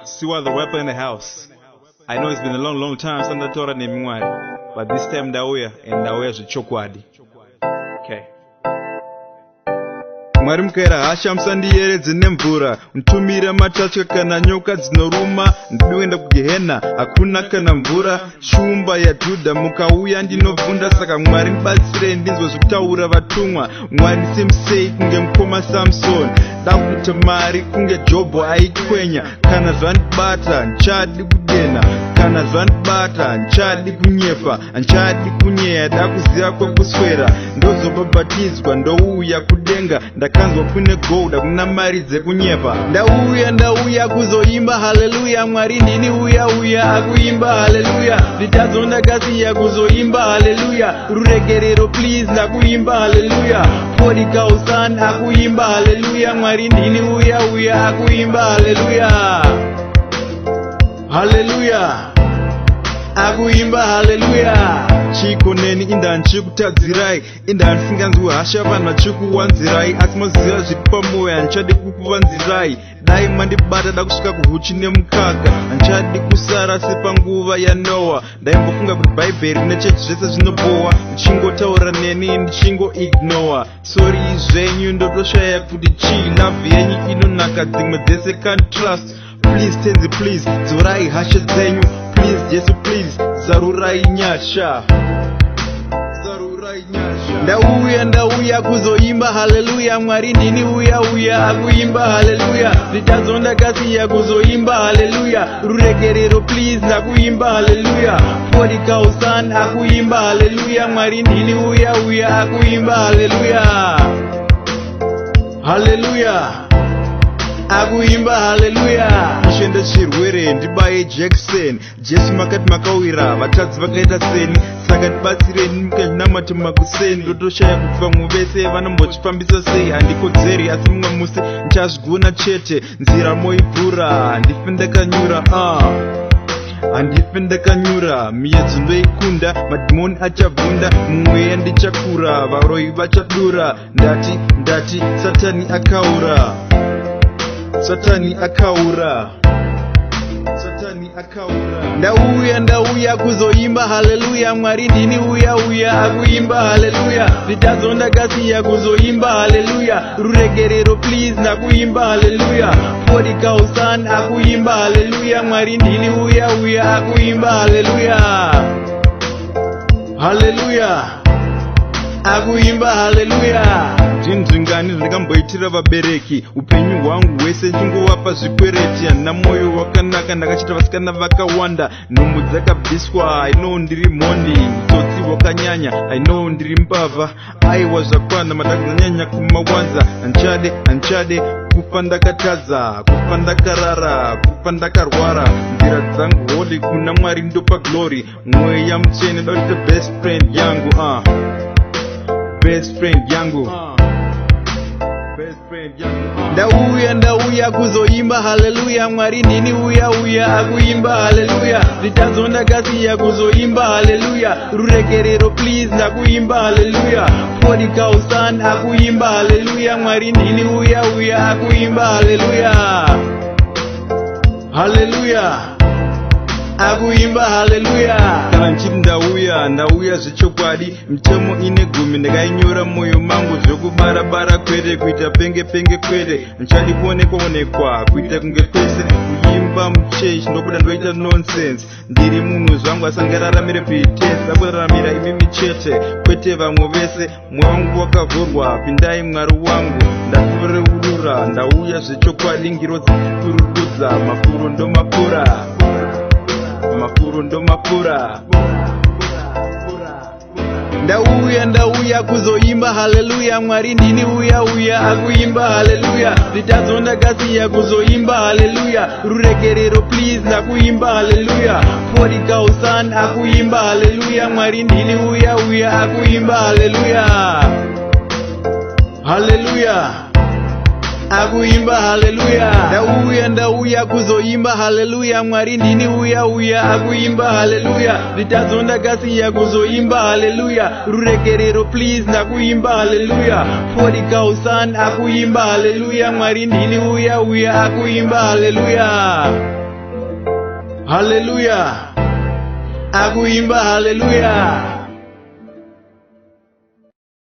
Siwa the rapper in the house. I know it's been a long time since I told her name one, but this time Ndauya and Ndauya's chokwadi. Okay. Mwari mukaira hasha musandiyeredze nemvura, ntumira matatya kana nyoka dzinoruma, ndinoenda kugehena hakuna kana mvura, shumba yaJudha mukauya ndinovhunda, saka Mwari ndibatsirei ndinzwe zvekutaura vatumwa. Mwari ndisemusei kunge mukoma Samson, dakuita mari kunge Jobho aikwenya, kana zvandibata ndichadi kudena, kana zvandibata ndichadi kunyepa, ndichadi kunyeya, dakuziva kwekuswera, ndozobhabhatidzwa ndouya kudenga, ndakanzwa kune gold kuna mari dzekunyepa. Ndauya kuzoimba haleluya, Mwari ndini uya akuimba haleluya, nditadzo ndakasiya kuzoimba haleluya, ruregerero please ndakuimba haleluya, 40,000 akuimba haleluya, Mwari ndini uya akuimba haleluya, haleluya akuimba haleluya. Chikoneni indani chikutadzirai, indani singanzwi hasha vanhu vachikuwanzirai, asi moziva zviri pamoyo handichadi kukuvanzirai. Dai mandibata dakusvika kuhuchi nemukaka, handichadi kusara sepanguva yaNoa. Ndaimbofunga kuti bhaibheri nechechi zvese zvinobohwa, ndichingotaura neni ndichingoignora. Sori zvenyu ndotoshaya kuti chii, love yenyu inonaka dzimwe dzese can't trust. Please tenzi please, dzorai hasha dzenyu, please Jesu please, zarurai nyasha. Ndauya kuzoimba haleluya, Mwari ndini uya akuimba haleluya, nditadzo ndakasiya kuzoimba haleluya, ruregerero please ndakuimba haleluya, 40,000 akuimba haleluya, Mwari ndini uya akuimba haleluya, haleluya akuimba haleluya. Ishenda chirwere ndibaye Jackson, Jesu makati makawira, vatadzi vakaita seni, saka ndibatsireni mukanamata makuseni, ndotoshaya kuti vamwe vese vanombochifambisa sei, handikodzeri asi mumwe musi ndichazvigona chete, nzira moibvura, handife ndakanyura, handife ndakanyura, miyedzo ndoikunda, madhimoni achavhunda, mumweya ndichakura, varoyi vachadura, ndati Satani akaura, Satani akaura, Satani akaura. Ndauya kuzoimba haleluya, Mwari ndini uya akuimba haleluya, nditadzo ndakasiya kuzoimba haleluya, ruregerero please ndakuimba haleluya, 40,000 akuimba haleluya, Mwari ndini uya akuimba haleluya, haleluya akuimba haleluya. Ndinzvingani zvandakamboitira vabereki, upenyu hwangu hwese ndingovapa zvikwereti, handina mwoyo wakanaka, ndakachita vasikana vakawanda, nhombo dzakabviswa, I know ndiri mhondi, utsotsi hwakanyanya, I know ndiri mbavha, aiwa zvakwana madakanyanya kumawanza, handichade kufa ndakatadza, kufa ndakarara, kufa ndakarwara, nzira dzangu holi kuna Mwari ndopa glory, mweya mutsvene dakuita best friend yangu, best friend yangu, Ndauya kuzoimba haleluya, Mwari ndini uya akuimba haleluya, nditadzo ndakasiya kuzoimba haleluya, ruregerero please ndakuimba haleluya, 40,000 akuimba haleluya, Mwari ndini uya akuimba haleluya, haleluya akuimba haleluya. Kana nchiti ndauya zvechokwadi, mitemo ine gumi ndakainyora mwoyo mangu, zvekubarabara kwete, kuita penge kwete, ndichadi kuonekwa kuita kunge kwese, kuimba muchechi ndobuda ndoita nonsense, ndiri munhu zvangu asangararamire pretense, akuraramira imimi chete kwete vamwe vese, mwoyo wangu wakavhurwa, pindai Mwari wangu, ndafureurura, ndauya zvechokwadi, ngiro dzichipururudza, mafuro ndomapura, mafuro ndomapura. Ndauya kuzoimba haleluya, Mwari ndini uya akuimba haleluya, nditadzo ndakasiya kuzoimba haleluya, ruregerero please ndakuimba haleluya, 40,000 akuimba haleluya, Mwari ndini uya akuimba haleluya, haleluya akuimba haleluya. Ndauya kuzoimba haleluya. Mwari ndini uya akuimba haleluya. Ndichazonda kasiya kuzoimba haleluya. Rurekerero please ndakuimba haleluya. 40,000 akuimba haleluya. Mwari ndini uya akuimba haleluya. Haleluya. Akuimba haleluya.